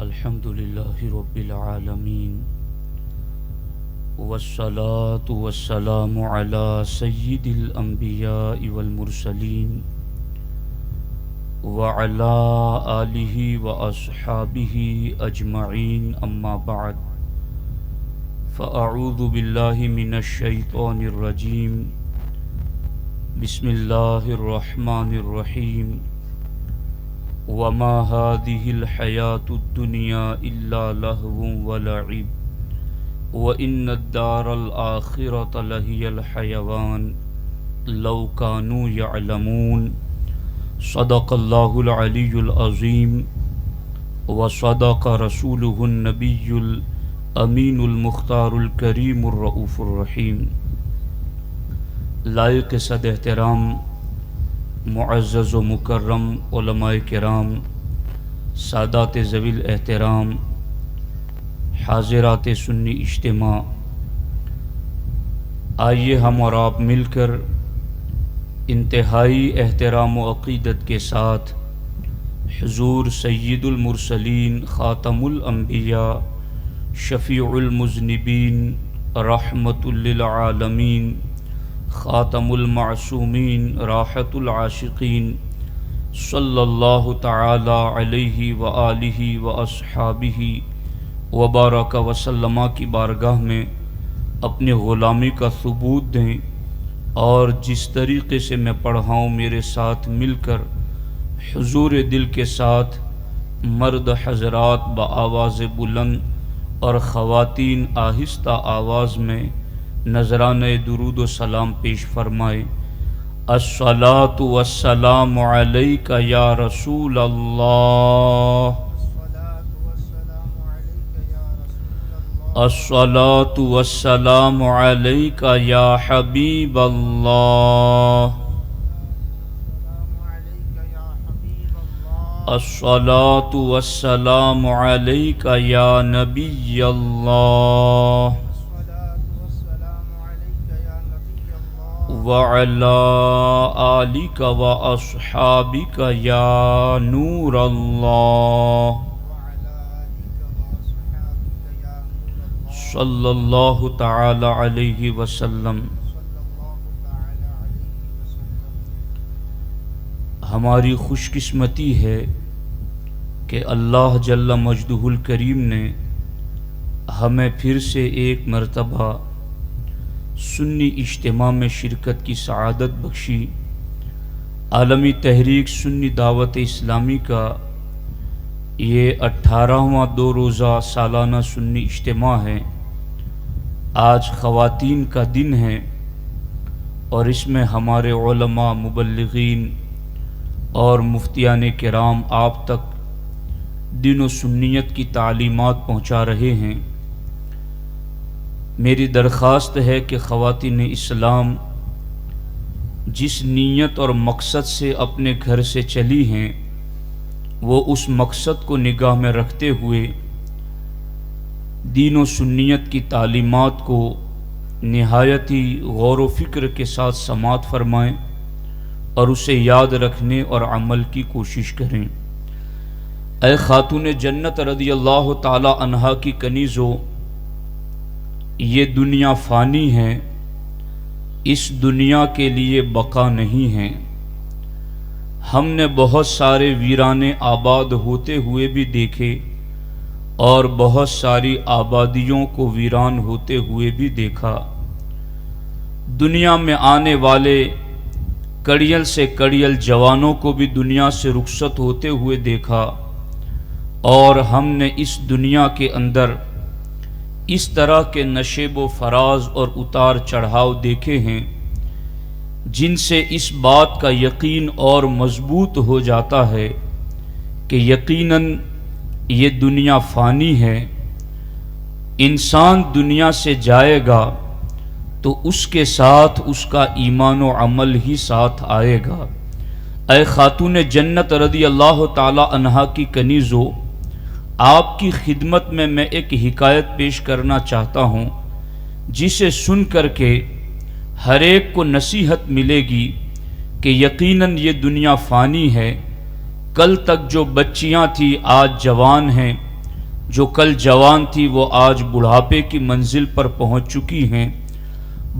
الحمد لله رب العالمين والصلاة والسلام على سيد الأنبياء والمرسلين وعلى آله وأصحابه أجمعين أما بعد فأعوذ بالله من الشيطان الرجيم بسم الله الرحمن الرحيم وما هذه الحياة الدنيا إلا لهو ولعب وإن الدار الآخرة لهي الحيوان لو كانوا يعلمون صدق الله العلي العظيم وصدق رسوله النبي الأمين المختار الكريم الرؤوف الرحيم. لائق صد احترام معزز و مکرم علماء کرام، سادات ذوی الاحترام، حاضرات سنی اجتماع، آئیے ہم اور آپ مل کر انتہائی احترام و عقیدت کے ساتھ حضور سید المرسلین خاتم الانبیاء شفیع المذنبین رحمت للعالمین خاتم المعصومین راحت العاشقین صلی اللہ تعالی علیہ وآلہ واصحابہ وبارک وسلم کی بارگاہ میں اپنے غلامی کا ثبوت دیں، اور جس طریقے سے میں پڑھا ہوں میرے ساتھ مل کر حضور دل کے ساتھ مرد حضرات بآواز بلند اور خواتین آہستہ آواز میں نذرانہ درود و سلام پیش فرمائے. الصلاۃ والسلام علیک یا رسول اللہ، الصلاۃ والسلام علیک یا حبیب اللہ، الصلاۃ والسلام علیک یا نبی اللہ وعلى آلك وأصحابك يا نور الله صلی اللہ تعالی علیہ وسلم. ہماری خوش قسمتی ہے کہ اللہ جل مجدہ الکریم نے ہمیں پھر سے ایک مرتبہ سنی اجتماع میں شرکت کی سعادت بخشی. عالمی تحریک سنی دعوت اسلامی کا یہ 18واں 2 روزہ سالانہ سنی اجتماع ہے. آج خواتین کا دن ہے اور اس میں ہمارے علماء، مبلغین اور مفتیان کرام آپ تک دین و سنیت کی تعلیمات پہنچا رہے ہیں. میری درخواست ہے کہ خواتین اسلام جس نیت اور مقصد سے اپنے گھر سے چلی ہیں وہ اس مقصد کو نگاہ میں رکھتے ہوئے دین و سنیت کی تعلیمات کو نہایت ہی غور و فکر کے ساتھ سماعت فرمائیں اور اسے یاد رکھنے اور عمل کی کوشش کریں. اے خاتون جنت رضی اللہ تعالی عنہا کی کنیزو، یہ دنیا فانی ہے، اس دنیا کے لیے بقا نہیں ہے. ہم نے بہت سارے ویرانے آباد ہوتے ہوئے بھی دیکھے اور بہت ساری آبادیوں کو ویران ہوتے ہوئے بھی دیکھا. دنیا میں آنے والے کڑیل سے کڑیل جوانوں کو بھی دنیا سے رخصت ہوتے ہوئے دیکھا، اور ہم نے اس دنیا کے اندر اس طرح کے نشیب و فراز اور اتار چڑھاؤ دیکھے ہیں جن سے اس بات کا یقین اور مضبوط ہو جاتا ہے کہ یقیناً یہ دنیا فانی ہے. انسان دنیا سے جائے گا تو اس کے ساتھ اس کا ایمان و عمل ہی ساتھ آئے گا. اے خاتون جنت رضی اللہ تعالی عنہا کی کنیزو، آپ کی خدمت میں ایک حکایت پیش کرنا چاہتا ہوں جسے سن کر کے ہر ایک کو نصیحت ملے گی کہ یقیناً یہ دنیا فانی ہے. کل تک جو بچیاں تھیں آج جوان ہیں، جو کل جوان تھی وہ آج بڑھاپے کی منزل پر پہنچ چکی ہیں۔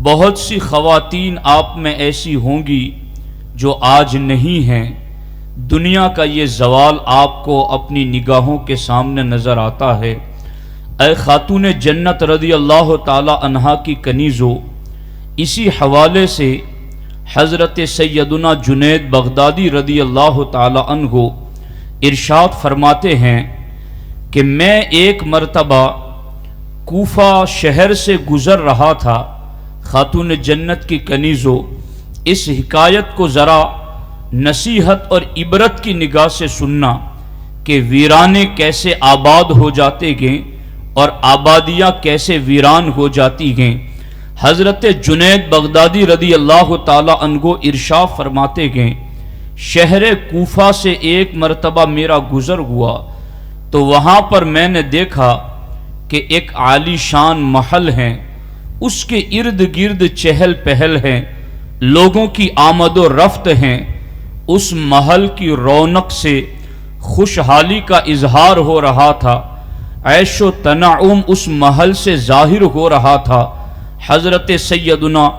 بہت سی خواتین آپ میں ایسی ہوں گی جو آج نہیں ہیں۔ دنیا کا یہ زوال آپ کو اپنی نگاہوں کے سامنے نظر آتا ہے۔ اے خاتون جنت رضی اللہ تعالی عنہا کی کنیزو، اسی حوالے سے حضرت سیدنا جنید بغدادی رضی اللہ تعالی عنہ ارشاد فرماتے ہیں کہ میں ایک مرتبہ کوفہ شہر سے گزر رہا تھا۔ خاتون جنت کی کنیزو، اس حکایت کو ذرا نصیحت اور عبرت کی نگاہ سے سننا کہ ویرانے کیسے آباد ہو جاتے گئے اور آبادیاں کیسے ویران ہو جاتی گئیں۔ حضرت جنید بغدادی رضی اللہ تعالی عنہ ارشاد فرماتے گئے، شہر کوفہ سے ایک مرتبہ میرا گزر ہوا تو وہاں پر میں نے دیکھا کہ ایک عالی شان محل ہے، اس کے ارد گرد چہل پہل ہے، لوگوں کی آمد و رفت ہیں۔ اس محل کی رونق سے خوشحالی کا اظہار ہو رہا تھا، عیش و تنعم اس محل سے ظاہر ہو رہا تھا۔ حضرت سیدنا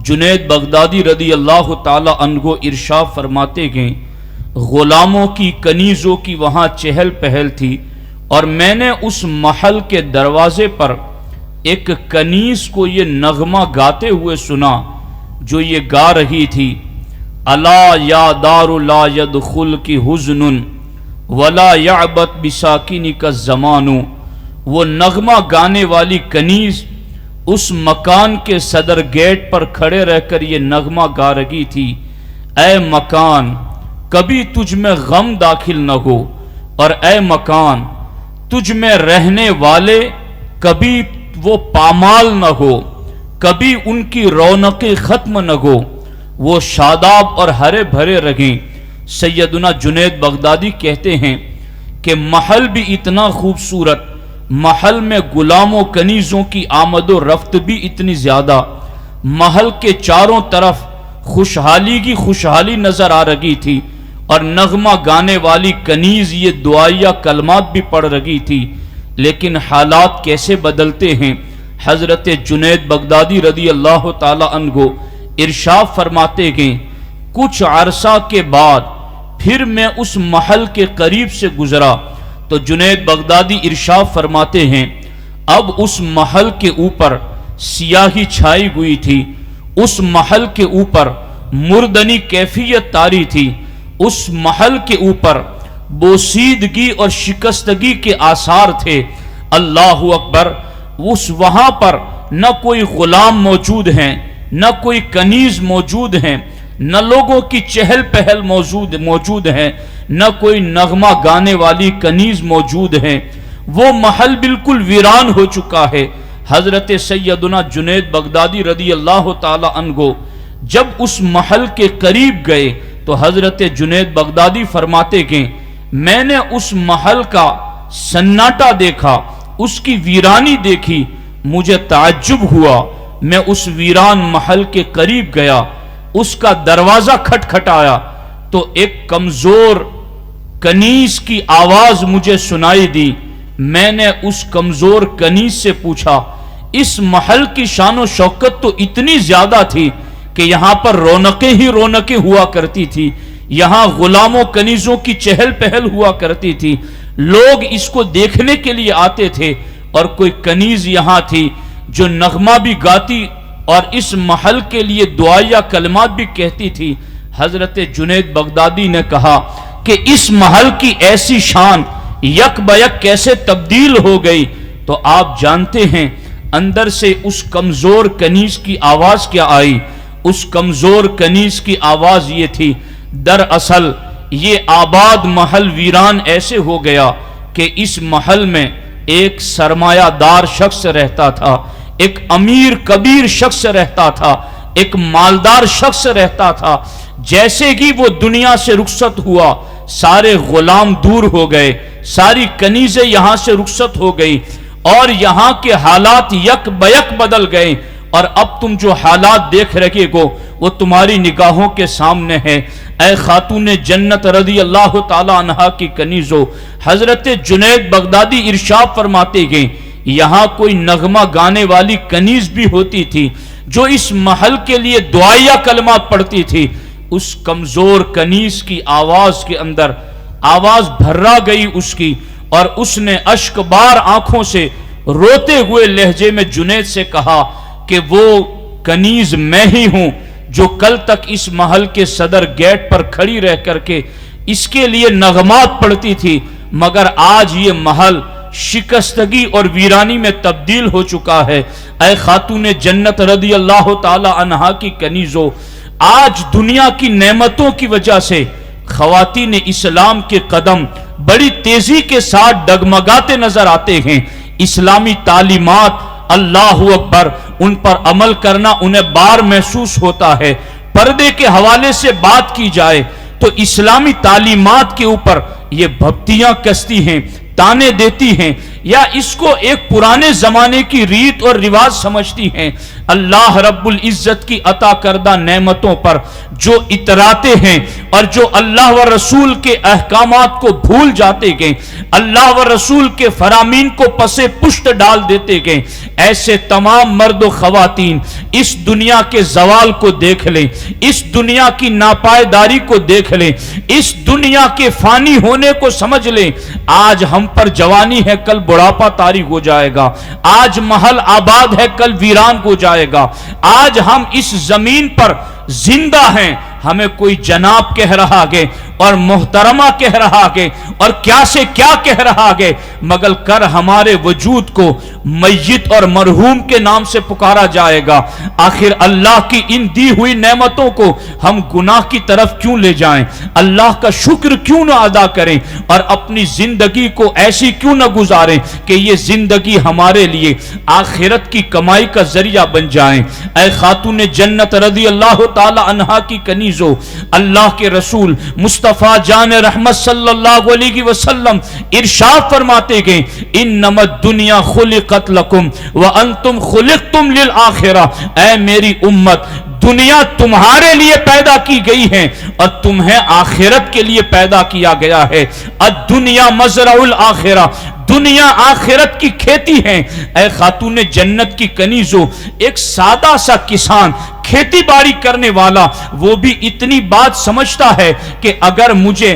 جنید بغدادی رضی اللہ تعالی عنہ ارشاد فرماتے گئے، غلاموں کی کنیزوں کی وہاں چہل پہل تھی، اور میں نے اس محل کے دروازے پر ایک کنیز کو یہ نغمہ گاتے ہوئے سنا جو یہ گا رہی تھی، الا یا دار لا يدخل کی حزن ولا يعبت بساکنک الزمان۔ وہ نغمہ گانے والی کنیز اس مکان کے صدر گیٹ پر کھڑے رہ کر یہ نغمہ گا رہی تھی، اے مکان کبھی تجھ میں غم داخل نہ ہو، اور اے مکان تجھ میں رہنے والے کبھی وہ پامال نہ ہو، کبھی ان کی رونقیں ختم نہ ہو، وہ شاداب اور ہرے بھرے رہیں۔ سیدنا جنید بغدادی کہتے ہیں کہ محل بھی اتنا خوبصورت، محل میں غلاموں کنیزوں کی آمد و رفت بھی اتنی زیادہ، محل کے چاروں طرف خوشحالی کی خوشحالی نظر آ رہی تھی، اور نغمہ گانے والی کنیز یہ دعائیہ کلمات بھی پڑھ رہی تھی۔ لیکن حالات کیسے بدلتے ہیں۔ حضرت جنید بغدادی رضی اللہ تعالی عنہ ارشاد فرماتے گئے، کچھ عرصہ کے بعد پھر میں اس محل کے قریب سے گزرا تو جنید بغدادی ارشاد فرماتے ہیں، اب اس محل کے اوپر سیاہی چھائی ہوئی تھی، اس محل کے اوپر مردنی کیفیت طاری تھی، اس محل کے اوپر بوسیدگی اور شکستگی کے آثار تھے۔ اللہ اکبر، وہاں پر نہ کوئی غلام موجود ہیں، نہ کوئی کنیز موجود ہیں، نہ لوگوں کی چہل پہل موجود ہیں، نہ کوئی نغمہ گانے والی کنیز موجود ہیں، وہ محل بالکل ویران ہو چکا ہے۔ حضرت سیدنا جنید بغدادی رضی اللہ تعالی عنہ جب اس محل کے قریب گئے تو حضرت جنید بغدادی فرماتے گئے، میں نے اس محل کا سناٹا دیکھا، اس کی ویرانی دیکھی، مجھے تعجب ہوا۔ میں اس ویران محل کے قریب گیا، اس کا دروازہ کھٹکھٹایا تو ایک کمزور کنیز کی آواز مجھے سنائی دی۔ میں نے اس کمزور کنیز سے پوچھا، اس محل کی شان و شوکت تو اتنی زیادہ تھی کہ یہاں پر رونقیں ہی رونقیں ہوا کرتی تھی، یہاں غلاموں کنیزوں کی چہل پہل ہوا کرتی تھی، لوگ اس کو دیکھنے کے لیے آتے تھے، اور کوئی کنیز یہاں تھی جو نغمہ بھی گاتی اور اس محل کے لیے دعائیہ کلمات بھی کہتی تھی۔ حضرت جنید بغدادی نے کہا کہ اس محل کی ایسی شان یک بیک کیسے تبدیل ہو گئی؟ تو آپ جانتے ہیں اندر سے اس کمزور کنیز کی آواز کیا آئی؟ اس کمزور کنیز کی آواز یہ تھی، دراصل یہ آباد محل ویران ایسے ہو گیا کہ اس محل میں ایک سرمایہ دار شخص رہتا تھا، ایک امیر کبیر شخص رہتا تھا، ایک مالدار شخص رہتا تھا۔ جیسے ہی وہ دنیا سے رخصت ہوا، سارے غلام دور ہو گئے، ساری کنیزیں یہاں سے رخصت ہو گئی، اور یہاں کے حالات یک بیک بدل گئے، اور اب تم جو حالات دیکھ رہے ہو وہ تمہاری نگاہوں کے سامنے ہے۔ اے خاتون جنت رضی اللہ تعالی عنہا کی کنیزو، حضرت جنید بغدادی ارشاد فرماتے گئے یہاں کوئی نغمہ گانے والی کنیز بھی ہوتی تھی جو اس محل کے لیے دعائیہ کلمات پڑھتی تھی، اس کمزور کنیز کی آواز کے اندر آواز بھرا گئی اس کی، اور اس نے اشک بار آنکھوں سے روتے ہوئے لہجے میں جنید سے کہا کہ وہ کنیز میں ہی ہوں جو کل تک اس محل کے صدر گیٹ پر کھڑی رہ کر کے اس کے لیے نغمات پڑھتی تھی، مگر آج یہ محل شکستگی اور ویرانی میں تبدیل ہو چکا ہے۔ اے خاتون جنت رضی اللہ تعالی عنہا کی کنیزو، آج دنیا کی نعمتوں کی وجہ سے خواتین اسلام کے قدم بڑی تیزی کے ساتھ ڈگمگاتے نظر آتے ہیں۔ اسلامی تعلیمات، اللہ اکبر، ان پر عمل کرنا انہیں بار محسوس ہوتا ہے۔ پردے کے حوالے سے بات کی جائے تو اسلامی تعلیمات کے اوپر یہ بھپتیاں کستی ہیں، تانے دیتی ہیں، یا اس کو ایک پرانے زمانے کی ریت اور رواج سمجھتی ہیں۔ اللہ رب العزت کی عطا کردہ نعمتوں پر جو اتراتے ہیں اور جو اللہ و رسول کے احکامات کو بھول جاتے گئے، اللہ و رسول کے فرامین کو پسے پشت ڈال دیتے گئے، ایسے تمام مرد و خواتین اس دنیا کے زوال کو دیکھ لیں، اس دنیا کی ناپائیداری کو دیکھ لیں، اس دنیا کے فانی ہونے کو سمجھ لیں۔ آج ہم پر جوانی ہے، کل بڑھاپا طاری ہو جائے گا، آج محل آباد ہے، کل ویران ہو جائے گا، آج ہم اس زمین پر زندہ ہیں، ہمیں کوئی جناب کہہ رہا گے اور محترمہ کہہ رہا گے اور کیا سے کیا کہہ رہا گے، مگر کر ہمارے وجود کو میت اور مرحوم کے نام سے پکارا جائے گا۔ آخر اللہ کی ان دی ہوئی نعمتوں کو ہم گناہ کی طرف کیوں لے جائیں، اللہ کا شکر کیوں نہ ادا کریں اور اپنی زندگی کو ایسی کیوں نہ گزاریں کہ یہ زندگی ہمارے لیے آخرت کی کمائی کا ذریعہ بن جائیں۔ اے خاتون جنت رضی اللہ تعالی عنہا کی کنیزو، اللہ کے رسول مصطفیٰ جان رحمت صلی اللہ علیہ وسلم ارشاد فرماتے گئے انما الدنیا خلقت لکم وانتم خلقتم للآخرہ، اے میری امت، دنیا تمہارے لیے پیدا کی گئی ہے اور تمہیں آخرت کے لیے پیدا کیا گیا ہے۔ الدنیا مزرع الآخرہ، دنیا آخرت کی کھیتی ہے۔ اے خاتون جنت کی کنیزو، ایک سادہ سا کسان، کھیتی باڑی کرنے والا، وہ بھی اتنی بات سمجھتا ہے کہ اگر مجھے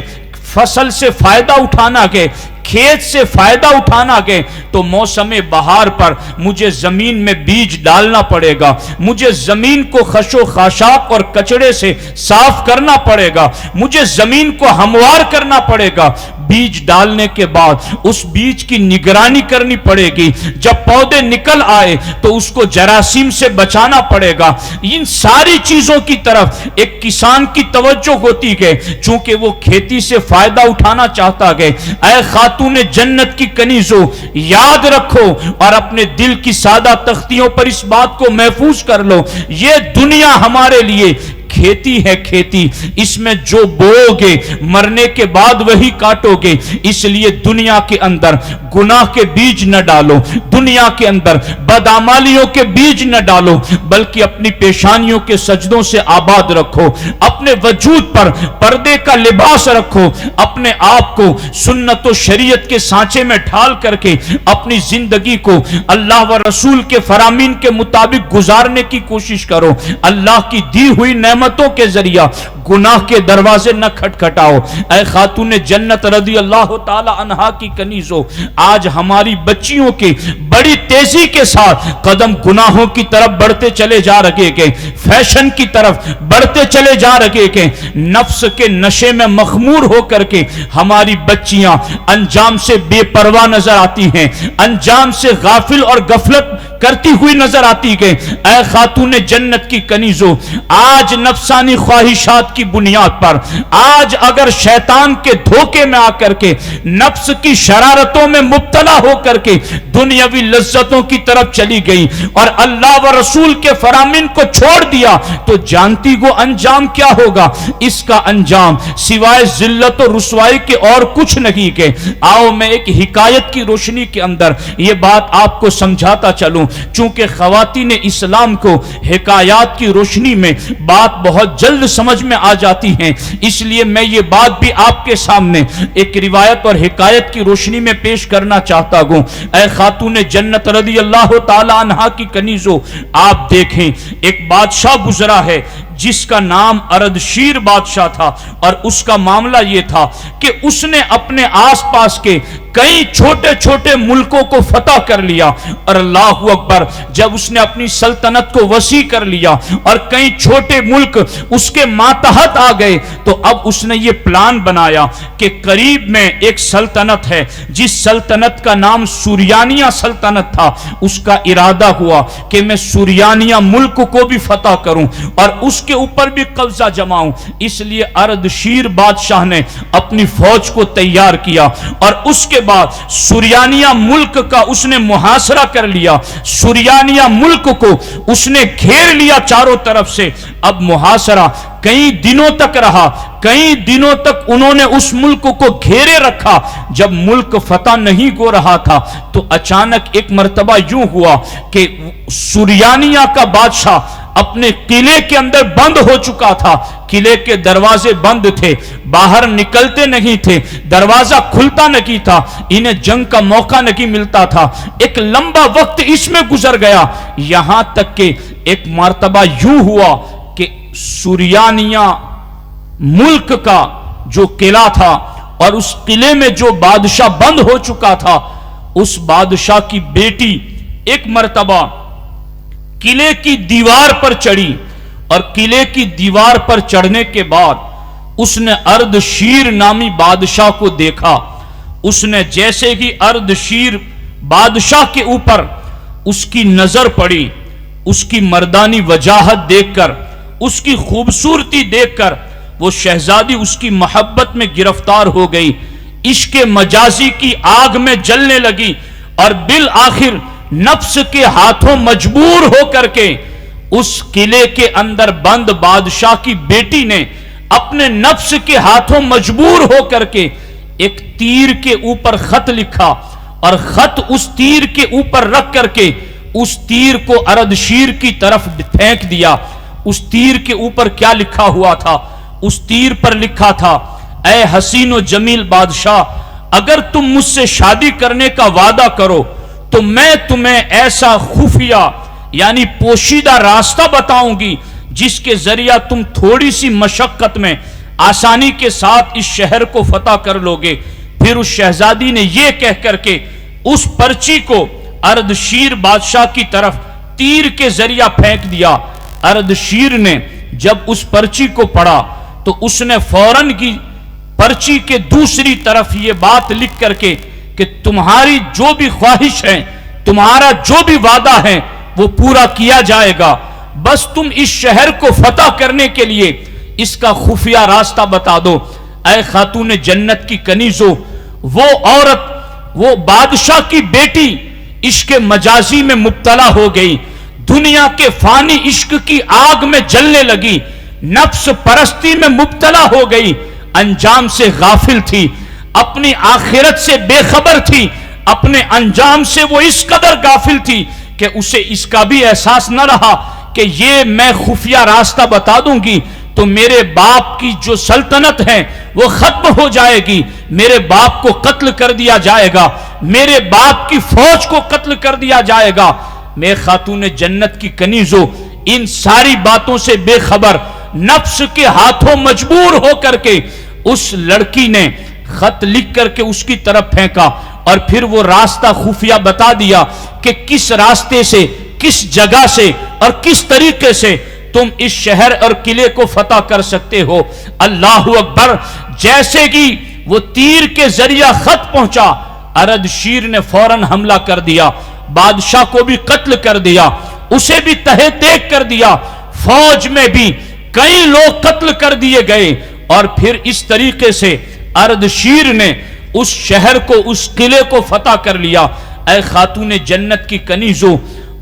فصل سے فائدہ اٹھانا گئے، کھیت سے فائدہ اٹھانا گئے تو موسم بہار پر مجھے زمین میں بیج ڈالنا پڑے گا، مجھے زمین کو خش و خاشاک اور کچڑے سے صاف کرنا پڑے گا، مجھے زمین کو ہموار کرنا پڑے گا، بیج ڈالنے کے بعد اس بیج کی نگرانی کرنی پڑے گی، جب پودے نکل آئے تو اس کو جراثیم سے بچانا پڑے گا۔ ان ساری چیزوں کی طرف ایک کسان کی توجہ ہوتی ہے چونکہ وہ کھیتی سے فائدہ اٹھانا چاہتا ہے۔ اے خاتون جنت کی کنیزو، یاد رکھو اور اپنے دل کی سادہ تختیوں پر اس بات کو محفوظ کر لو، یہ دنیا ہمارے لیے کھیتی ہے، کھیتی، اس میں جو بو گے مرنے کے بعد وہی کاٹو گے، اس لیے دنیا کے اندر گناہ کے بیج نہ ڈالو، دنیا کے اندر بدعمالیوں کے بیج نہ ڈالو، بلکہ اپنی پیشانیوں کے سجدوں سے آباد رکھو، اپنے وجود پر پردے کا لباس رکھو، اپنے آپ کو سنت و شریعت کے سانچے میں ڈھال کر کے اپنی زندگی کو اللہ و رسول کے فرامین کے مطابق گزارنے کی کوشش کرو۔ اللہ کی دی ہوئی نعمتوں کے ذریعہ گناہ کے دروازے نہ کھٹکھٹاؤ۔ اے خاتون جنت رضی اللہ تعالی عنہا کی کنیزو، آج ہماری بچیوں کے بڑی تیزی کے ساتھ قدم گناہوں کی طرف بڑھتے چلے جا رہے ہیں، فیشن کی طرف بڑھتے چلے جا رہے ہیں، نفس کے نشے میں مخمور ہو کر کے ہماری بچیاں انجام سے بے پرواہ نظر آتی ہیں، انجام سے غافل اور غفلت کرتی ہوئی نظر آتی ہے۔ اے خاتون جنت کی کنیزو، آج نفسانی خواہشات کی بنیاد پر، آج اگر شیطان کے دھوکے میں آ کر کے نفس کی شرارتوں میں مبتلا ہو کر کے دنیاوی لذتوں کی طرف چلی گئی اور اللہ و رسول کے فرامین کو چھوڑ دیا تو جانتی وہ انجام کیا ہوگا؟ اس کا انجام سوائے ذلت و رسوائی کے اور کچھ نہیں کہ آؤ میں ایک حکایت کی روشنی کے اندر یہ بات آپ کو سمجھاتا چلوں۔ چونکہ خواتین اسلام کو حکایات کی روشنی میں بات بہت جلد سمجھ میں آ جاتی ہیں، اس لیے میں یہ بات بھی آپ کے سامنے ایک روایت اور حکایت کی روشنی میں پیش کرنا چاہتا ہوں۔ اے خاتون جنت رضی اللہ تعالی عنہا کی کنیزو، آپ دیکھیں ایک بادشاہ گزرا ہے جس کا نام اردشیر بادشاہ تھا، اور اس کا معاملہ یہ تھا کہ اس نے اپنے آس پاس کے کئی چھوٹے چھوٹے ملکوں کو فتح کر لیا، اور اللہ اکبر، جب اس نے اپنی سلطنت کو وسیع کر لیا اور کئی چھوٹے ملک اس کے ماتحت آ گئے، تو اب اس نے یہ پلان بنایا کہ قریب میں ایک سلطنت ہے جس سلطنت کا نام سوریانیہ سلطنت تھا، اس کا ارادہ ہوا کہ میں سوریانیہ ملک کو بھی فتح کروں اور اس کے اوپر بھی قبضہ جماؤں۔ اس لیے اردشیر بادشاہ نے اپنی فوج کو تیار کیا اور اس کے بعد سوریانیہ ملک کا اس نے محاصرہ کر لیا، سوریانیہ ملک کو اس نے گھیر لیا چاروں طرف سے۔ اب محاصرہ کئی دنوں تک رہا، کئی دنوں تک انہوں نے اس ملک کو گھیرے رکھا۔ جب ملک فتح نہیں ہو رہا تھا تو اچانک ایک مرتبہ یوں ہوا کہ سوریانیہ کا بادشاہ اپنے قلعے کے اندر بند ہو چکا تھا، قلعے کے دروازے بند تھے، باہر نکلتے نہیں تھے، دروازہ کھلتا نہیں تھا، انہیں جنگ کا موقع نہیں ملتا تھا۔ ایک لمبا وقت اس میں گزر گیا، یہاں تک کہ ایک مرتبہ یوں ہوا کہ سوریانیہ ملک کا جو قلعہ تھا اور اس قلعے میں جو بادشاہ بند ہو چکا تھا، اس بادشاہ کی بیٹی ایک مرتبہ قلعے کی دیوار پر چڑھی، اور قلعے کی دیوار پر چڑھنے کے بعد اس نے اردشیر نامی بادشاہ کو دیکھا۔ اس نے جیسے ہی اردشیر بادشاہ کے اوپر اس کی نظر پڑی، اس کی مردانی وجاہت دیکھ کر، اس کی خوبصورتی دیکھ کر، وہ شہزادی اس کی محبت میں گرفتار ہو گئی، عشق مجازی کی آگ میں جلنے لگی، اور بالآخر نفس کے ہاتھوں مجبور ہو کر کے اس قلعے کے اندر بند بادشاہ کی بیٹی نے اپنے نفس کے ہاتھوں مجبور ہو کر کے ایک تیر کے اوپر خط لکھا، اور خط اس تیر کے اوپر رکھ کر کے اس تیر کو اردشیر کی طرف پھینک دیا۔ اس تیر کے اوپر کیا لکھا ہوا تھا؟ اس تیر پر لکھا تھا، اے حسین و جمیل بادشاہ، اگر تم مجھ سے شادی کرنے کا وعدہ کرو تو میں تمہیں ایسا خفیہ یعنی پوشیدہ راستہ بتاؤں گی جس کے ذریعہ تم تھوڑی سی مشقت میں آسانی کے ساتھ اس شہر کو فتح کر لوگے۔ پھر اس شہزادی نے یہ کہہ کر کے اس پرچی کو اردشیر بادشاہ کی طرف تیر کے ذریعہ پھینک دیا۔ اردشیر نے جب اس پرچی کو پڑھا تو اس نے فوراً کی پرچی کے دوسری طرف یہ بات لکھ کر کے کہ تمہاری جو بھی خواہش ہے، تمہارا جو بھی وعدہ ہے وہ پورا کیا جائے گا، بس تم اس شہر کو فتح کرنے کے لیے اس کا خفیہ راستہ بتا دو۔ اے خاتون جنت کی کنیزو، وہ عورت، وہ بادشاہ کی بیٹی عشق مجازی میں مبتلا ہو گئی، دنیا کے فانی عشق کی آگ میں جلنے لگی، نفس پرستی میں مبتلا ہو گئی، انجام سے غافل تھی، اپنی آخرت سے بے خبر تھی، اپنے انجام سے وہ اس قدر غافل تھی کہ اسے اس کا بھی احساس نہ رہا کہ یہ میں خفیہ راستہ بتا دوں گی تو میرے باپ کی جو سلطنت ہے وہ ختم ہو جائے گی، میرے باپ کو قتل کر دیا جائے گا، میرے باپ کی فوج کو قتل کر دیا جائے گا۔ میں خاتون جنت کی کنیزو، ان ساری باتوں سے بے خبر، نفس کے ہاتھوں مجبور ہو کر کے اس لڑکی نے خط لکھ کر کے اس کی طرف پھینکا، اور پھر وہ راستہ خفیہ بتا دیا کہ کس راستے سے، کس جگہ سے اور کس طریقے سے تم اس شہر اور قلعے کو فتح کر سکتے ہو۔ اللہ اکبر! جیسے کہ وہ تیر کے ذریعہ خط پہنچا، اردشیر نے فوراً حملہ کر دیا، بادشاہ کو بھی قتل کر دیا، اسے بھی تہہ تیگ کر دیا، فوج میں بھی کئی لوگ قتل کر دیے گئے، اور پھر اس طریقے سے اردشیر نے اس شہر کو، اس قلعے کو فتح کر لیا۔ اے خاتون جنت کی کنیزو،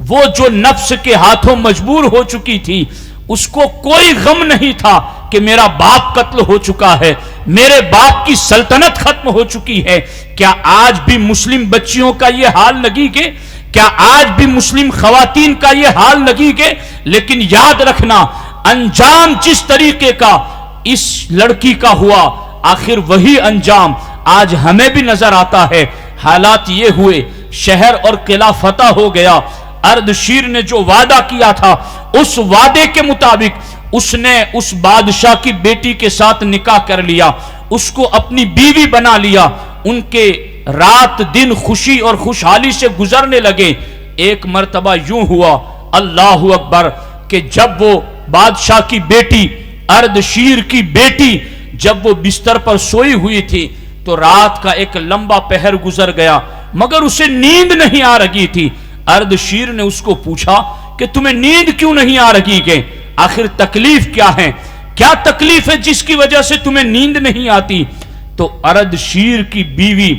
وہ جو نفس کے ہاتھوں مجبور ہو چکی تھی، اس کو کوئی غم نہیں تھا کہ میرا باپ قتل ہو چکا ہے، میرے باپ کی سلطنت ختم ہو چکی ہے۔ کیا آج بھی مسلم بچیوں کا یہ حال لگی کہ کیا آج بھی مسلم خواتین کا یہ حال نہیں کہ؟ لیکن یاد رکھنا انجام جس طریقے کا اس لڑکی کا ہوا، آخر وہی انجام آج ہمیں بھی نظر آتا ہے۔ حالات یہ ہوئے، شہر اور قلعہ فتح ہو گیا، اردشیر نے جو وعدہ کیا تھا اس وعدے کے مطابق اس نے اس بادشاہ کی بیٹی کے ساتھ نکاح کر لیا، اس کو اپنی بیوی بنا لیا، ان کے رات دن خوشی اور خوشحالی سے گزرنے لگے۔ ایک مرتبہ یوں ہوا، اللہ اکبر، کہ جب وہ بادشاہ کی بیٹی، اردشیر کی بیٹی جب وہ بستر پر سوئی ہوئی تھی تو رات کا ایک لمبا پہر گزر گیا مگر اسے نیند نہیں آ رہی تھی۔ اردشیر نے اس کو پوچھا کہ تمہیں نیند کیوں نہیں آ رہی کہ آخر تکلیف کیا ہے، کیا تکلیف ہے جس کی وجہ سے تمہیں نیند نہیں آتی؟ تو اردشیر کی بیوی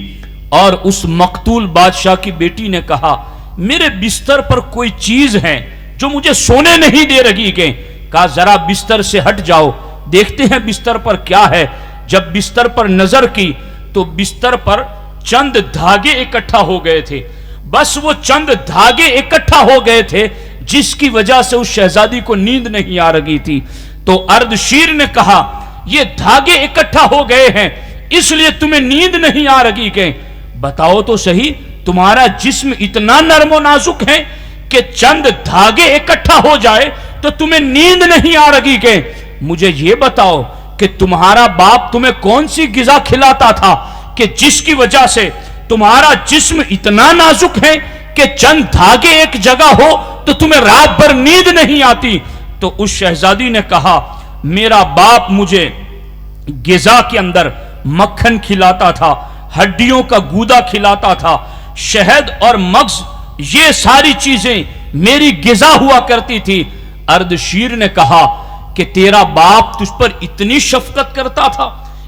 اور اس مقتول بادشاہ کی بیٹی نے کہا میرے بستر پر کوئی چیز ہے جو مجھے سونے نہیں دے رہی کہ۔ کہا ذرا بستر سے ہٹ جاؤ دیکھتے ہیں بستر پر کیا ہے۔ جب بستر پر نظر کی تو بستر پر چند دھاگے اکٹھا ہو گئے تھے، بس وہ چند دھاگے اکٹھا ہو گئے تھے جس کی وجہ سے اس شہزادی کو نیند نہیں آ رہی تھی۔ تو اردشیر نے کہا یہ دھاگے اکٹھا ہو گئے ہیں اس لیے تمہیں نیند نہیں آ رہی کہ؟ بتاؤ تو صحیح، تمہارا جسم اتنا نرم و نازک ہے کہ چند دھاگے اکٹھا ہو جائے تو تمہیں نیند نہیں آ رہی کہ؟ مجھے یہ بتاؤ کہ تمہارا باپ تمہیں کون سی غذا کھلاتا تھا کہ جس کی وجہ سے تمہارا جسم اتنا نازک ہے کہ چند دھاگے ایک جگہ ہو تو تمہیں رات بھر نیند نہیں آتی؟ تو اس شہزادی نے کہا میرا باپ مجھے غذا کے اندر مکھن کھلاتا تھا، ہڈیوں کا گودا کھلاتا تھا، شہد اور مغز، یہ ساری چیزیں میری غذا ہوا کرتی تھی۔ اردشیر نے کہا کہ تیرا باپ تجھ پر اتنی شفقت کرتا تھا،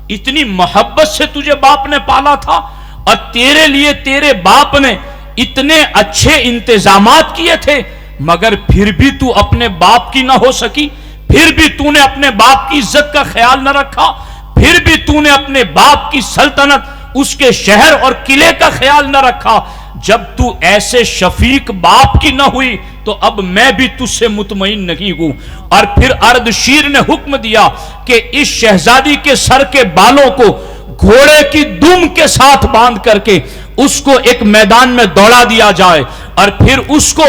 اتنی محبت سے تجھے باپ نے پالا تھا اور تیرے لیے تیرے باپ نے اتنے اچھے انتظامات کیے تھے مگر پھر بھی تو اپنے باپ کی نہ ہو سکی، پھر بھی تو نے اپنے باپ کی عزت کا خیال نہ رکھا، پھر بھی تو نے اپنے باپ کی سلطنت، اس کے شہر اور قلعے کا خیال نہ رکھا۔ جب تو ایسے شفیق باپ کی نہ ہوئی تو اب میں بھی تجھ سے مطمئن نہیں ہوں۔ اور پھر اردشیر نے حکم دیا کہ اس شہزادی کے سر کے بالوں کو گھوڑے کی دم کے ساتھ باندھ کر کے اس کو ایک میدان میں دوڑا دیا جائے، اور پھر اس کو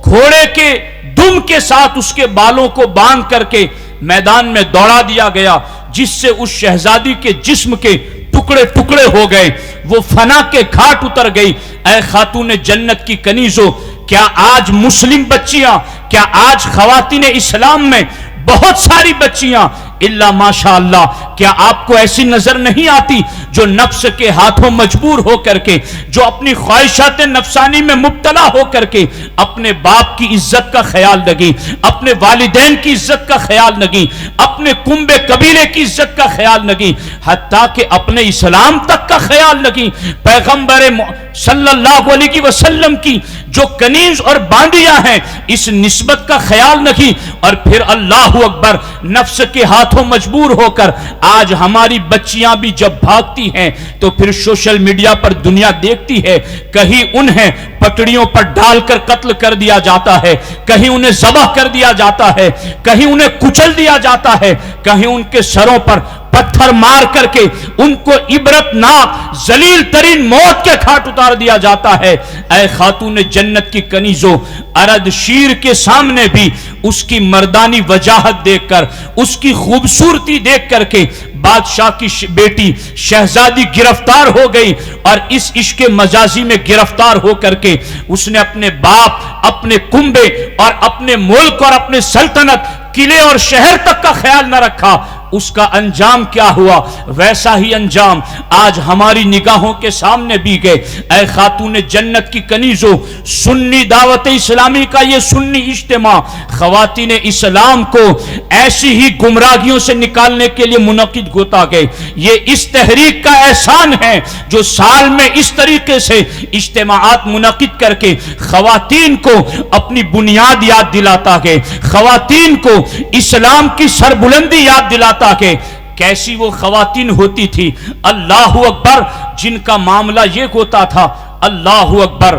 گھوڑے کے دم کے ساتھ اس کے بالوں کو باندھ کر کے میدان میں دوڑا دیا گیا، جس سے اس شہزادی کے جسم کے ٹکڑے ٹکڑے ہو گئے، وہ فنا کے گھاٹ اتر گئی۔ اے خاتون جنت کی کنیزوں، کیا آج مسلم بچیاں، کیا آج خواتین اسلام میں بہت ساری بچیاں الا ماشاءاللہ، کیا آپ کو ایسی نظر نہیں آتی جو نفس کے ہاتھوں مجبور ہو کر کے، جو اپنی خواہشات نفسانی میں مبتلا ہو کر کے اپنے باپ کی عزت کا خیال لگی، اپنے والدین کی عزت کا خیال لگی، اپنے کنبے قبیلے کی عزت کا خیال لگی، حتیٰ کہ اپنے اسلام تک کا خیال لگی، پیغمبر صلی اللہ علیہ وسلم کی جو کنیز اور باندیاں ہیں اس نسبت کا خیال نہیں، اور پھر اللہ اکبر، نفس کے ہاتھوں مجبور ہو کر آج ہماری بچیاں بھی جب بھاگتی ہیں تو پھر سوشل میڈیا پر دنیا دیکھتی ہے، کہیں انہیں پٹڑیوں پر ڈال کر قتل کر دیا جاتا ہے، کہیں انہیں ذبح کر دیا جاتا ہے، کہیں انہیں کچل دیا جاتا ہے، کہیں ان کے سروں پر پتھر مار کر کے ان کو عبرتناک ذلیل ترین موت کے گھاٹ اتار دیا جاتا ہے۔ اے خاتون جنت کی کنیزوں، اردشیر کے سامنے بھی اس کی مردانی وجاہت دیکھ کر، اس کی خوبصورتی دیکھ کر کے بادشاہ کی بیٹی شہزادی گرفتار ہو گئی، اور اس عشق مجازی میں گرفتار ہو کر کے اس نے اپنے باپ، اپنے کنبے اور اپنے ملک اور اپنے سلطنت، قلعے اور شہر تک کا خیال نہ رکھا۔ اس کا انجام کیا ہوا؟ ویسا ہی انجام آج ہماری نگاہوں کے سامنے بھی گئے۔ اے خاتون جنت کی کنیزوں، سنی دعوت اسلامی کا یہ سنی اجتماع خواتین اسلام کو ایسی ہی گمراہیوں سے نکالنے کے لیے منعقد ہوتا گئے۔ یہ اس تحریک کا احسان ہے جو سال میں اس طریقے سے اجتماعات منعقد کر کے خواتین کو اپنی بنیاد یاد دلاتا گئے، خواتین کو اسلام کی سربلندی یاد دلاتا کہ کیسی وہ خواتین ہوتی تھی، اللہ اکبر، جن کا معاملہ یہ ہوتا تھا، اللہ اکبر،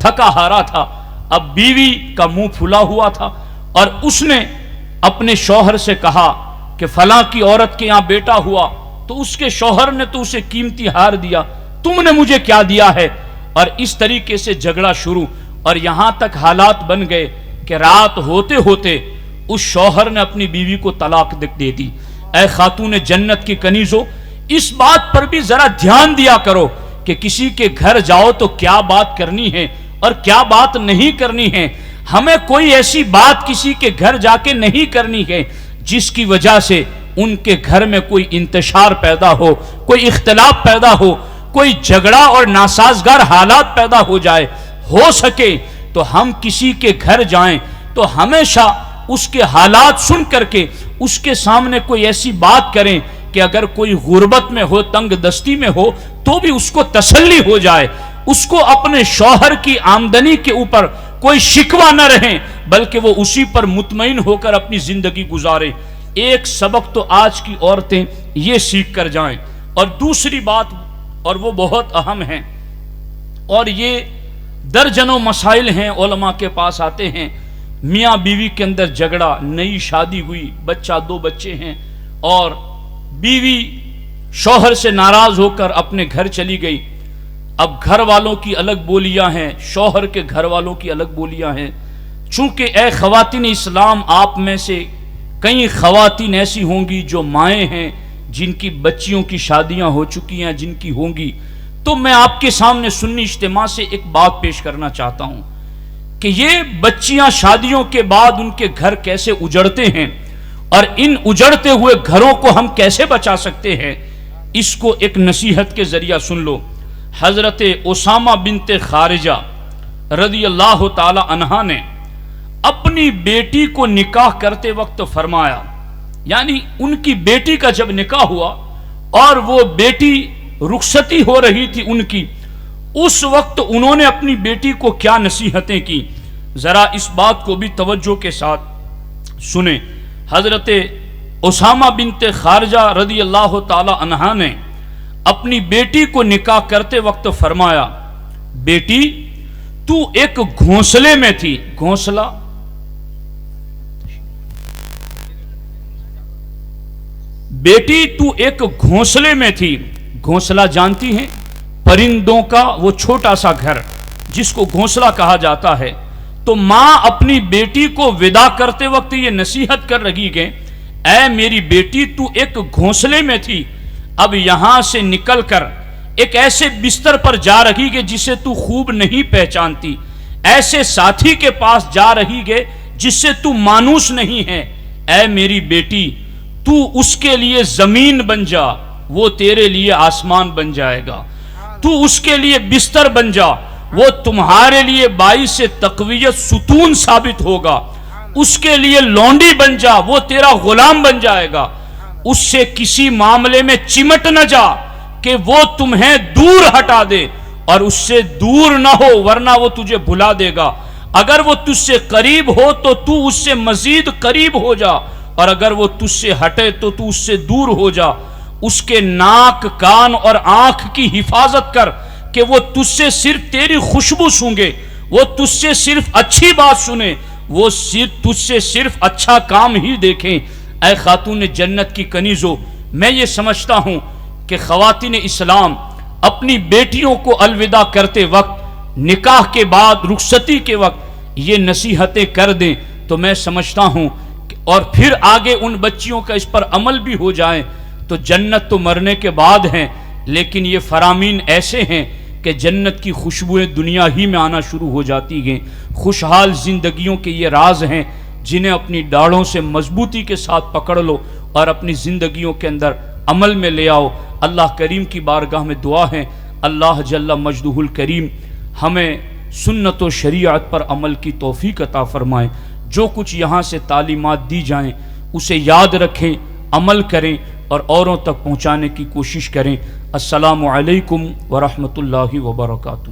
تھکا ہارا تھا، اب بیوی کا منہ پھلا ہوا تھا، اور اس نے اپنے شوہر سے کہا کہ فلاں کی عورت کے یہاں بیٹا ہوا، تو اس کے شوہر نے تو اسے قیمتی ہار دیا، تم نے مجھے کیا دیا ہے؟ اور اس طریقے سے جھگڑا شروع، اور یہاں تک حالات بن گئے کہ رات ہوتے ہوتے اس شوہر نے اپنی بیوی کو طلاق دے دی۔ اے خاتون جنت کی کنیزو، اس بات پر بھی ذرا دھیان دیا کرو کہ کسی کے گھر جاؤ تو کیا بات کرنی ہے اور کیا بات نہیں کرنی ہے۔ ہمیں کوئی ایسی بات کسی کے گھر جا کے نہیں کرنی ہے جس کی وجہ سے ان کے گھر میں کوئی انتشار پیدا ہو، کوئی اختلاف پیدا ہو، کوئی جھگڑا اور ناسازگار حالات پیدا ہو جائے۔ ہو سکے تو ہم کسی کے گھر جائیں تو ہمیشہ اس کے حالات سن کر کے اس کے سامنے کوئی ایسی بات کریں کہ اگر کوئی غربت میں ہو، تنگ دستی میں ہو، تو بھی اس کو تسلی ہو جائے، اس کو اپنے شوہر کی آمدنی کے اوپر کوئی شکوہ نہ رہیں، بلکہ وہ اسی پر مطمئن ہو کر اپنی زندگی گزارے۔ ایک سبق تو آج کی عورتیں یہ سیکھ کر جائیں۔ اور دوسری بات، اور وہ بہت اہم ہے، اور یہ درجنوں مسائل ہیں، علماء کے پاس آتے ہیں، میاں بیوی کے اندر جھگڑا، نئی شادی ہوئی، بچہ، 2 بچے ہیں، اور بیوی شوہر سے ناراض ہو کر اپنے گھر چلی گئی۔ اب گھر والوں کی الگ بولیاں ہیں، شوہر کے گھر والوں کی الگ بولیاں ہیں۔ چونکہ اے خواتین اسلام، آپ میں سے کئی خواتین ایسی ہوں گی جو مائیں ہیں، جن کی بچیوں کی شادیاں ہو چکی ہیں، جن کی ہوں گی، تو میں آپ کے سامنے سنی اجتماع سے ایک بات پیش کرنا چاہتا ہوں کہ یہ بچیاں شادیوں کے بعد ان کے گھر کیسے اجڑتے ہیں، اور ان اجڑتے ہوئے گھروں کو ہم کیسے بچا سکتے ہیں، اس کو ایک نصیحت کے ذریعہ سن لو۔ حضرت اسامہ بنت خارجہ رضی اللہ تعالی عنہا نے اپنی بیٹی کو نکاح کرتے وقت فرمایا، یعنی ان کی بیٹی کا جب نکاح ہوا اور وہ بیٹی رخصتی ہو رہی تھی ان کی، اس وقت انہوں نے اپنی بیٹی کو کیا نصیحتیں کی، ذرا اس بات کو بھی توجہ کے ساتھ سنیں۔ حضرت اسامہ بنت خارجہ رضی اللہ تعالی عنہا نے اپنی بیٹی کو نکاح کرتے وقت فرمایا، بیٹی تو ایک گھونسلے میں تھی، گھونسلہ بیٹی تو ایک گھونسلے میں تھی۔ گھونسلہ جانتی ہیں؟ پرندوں کا وہ چھوٹا سا گھر جس کو گھونسلہ کہا جاتا ہے۔ تو ماں اپنی بیٹی کو ودا کرتے وقت یہ نصیحت کر رہی کہ اے میری بیٹی تو ایک گھونسلے میں تھی، اب یہاں سے نکل کر ایک ایسے بستر پر جا رہی کہ جسے تو خوب نہیں پہچانتی، ایسے ساتھی کے پاس جا رہی کہ جس سے تو مانوس نہیں ہے۔ اے میری بیٹی تو اس کے لیے زمین بن جا، وہ تیرے لیے آسمان بن جائے گا۔ تو اس کے لیے بستر بن جا، وہ تمہارے لیے باعث تقویت ستون ثابت ہوگا۔ اس کے لیے لونڈی بن جا، وہ تیرا غلام بن جائے گا۔ اس سے کسی معاملے میں چمٹ نہ جا کہ وہ تمہیں دور ہٹا دے، اور اس سے دور نہ ہو ورنہ وہ تجھے بھلا دے گا۔ اگر وہ تجھ سے قریب ہو تو تو اس سے مزید قریب ہو جا، اور اگر وہ تجھ سے ہٹے تو تو اس سے دور ہو جا۔ اس کے ناک، کان اور آنکھ کی حفاظت کر کہ وہ تجھ سے صرف تیری خوشبو سونگے، وہ تجھ سے صرف اچھی بات سنے، وہ تجھ سے صرف اچھا کام ہی دیکھیں۔ اے خاتون جنت کی کنیزو، میں یہ سمجھتا ہوں کہ خواتین اسلام اپنی بیٹیوں کو الوداع کرتے وقت، نکاح کے بعد، رخصتی کے وقت یہ نصیحتیں کر دیں تو میں سمجھتا ہوں، اور پھر آگے ان بچیوں کا اس پر عمل بھی ہو جائے تو جنت تو مرنے کے بعد ہیں، لیکن یہ فرامین ایسے ہیں کہ جنت کی خوشبوئیں دنیا ہی میں آنا شروع ہو جاتی ہیں۔ خوشحال زندگیوں کے یہ راز ہیں جنہیں اپنی ڈاڑھوں سے مضبوطی کے ساتھ پکڑ لو اور اپنی زندگیوں کے اندر عمل میں لے آؤ۔ اللہ کریم کی بارگاہ میں دعا ہے، اللہ جل مجدہ الکریم ہمیں سنت و شریعت پر عمل کی توفیق عطا فرمائے۔ جو کچھ یہاں سے تعلیمات دی جائیں اسے یاد رکھیں، عمل کریں اور اوروں تک پہنچانے کی کوشش کریں۔ السلام علیکم ورحمۃ اللہ وبرکاتہ۔